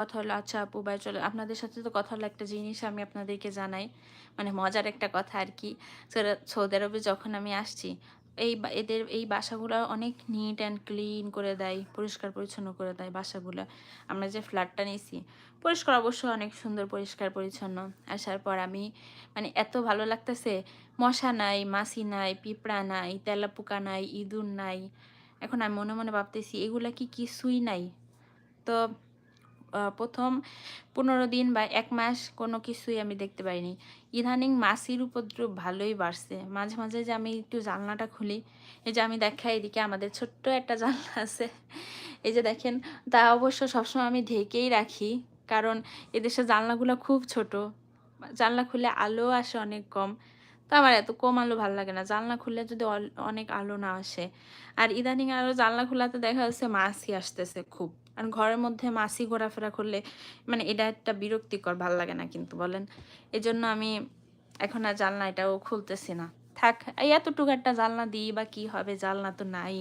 কথা হলো আচ্ছা আপু ভাই চলো আপনাদের সাথে তো কথা হলো একটা জিনিস আমি আপনাদেরকে জানাই মানে মজার একটা কথা আর কি। সৌদি আরবে যখন আমি আসছি এদের এই বাসাগুলো অনেক নিট অ্যান্ড ক্লিন করে দেয়, পরিষ্কার পরিচ্ছন্ন করে দেয় বাসাগুলো। আমরা যে ফ্ল্যাটটা নিয়েছি পরিষ্কার, অবশ্য অনেক সুন্দর পরিষ্কার পরিচ্ছন্ন। আসার পর আমি মানে এত ভালো লাগতেছে, মশা নাই, মাছি নাই, পিঁপড়া নাই, তেলাপোকা নাই, ইঁদুর নাই। এখন আমি মনে মনে ভাবতেছি এগুলা কি কিছুই নাই। তো ১ম ১৫ দিন বা ১ মাস কোনো কিছুই আমি দেখতে পাইনি। ইদানিং মাছির উপদ্রব ভালোই বাড়ছে। মাঝে, মাঝে যে আমি একটু জানলাটা খুলি, এই যে আমি দেখাই এদিকে আমাদের ছোট্ট একটা জানলা আছে। এই যে দেখেন, তা অবশ্য সবসময় আমি ঢেকেই রাখি। কারণ এদেশের জানলাগুলা খুব ছোট। জানলা খুললে আলো আসে অনেক কম। তো আমার এত কম আলো ভাল লাগে না। জানলা খুললে যদি অনেক আলো না আসে। আর ইদানিং আরো জানলা খোলাতে দেখা যাচ্ছে মাছি আসতেছে খুব। আর ঘরের মধ্যে মাছি ঘোরাফেরা করলে মানে এটা একটা বিরক্তিকর, ভাল লাগে না কিন্তু বলেন। এজন্য আমি এখন আর জানলা এটাও খুলতেছি না। থাক এই এতটুকু একটা জানলা দিই বা কি হবে, জানলা তো নাই।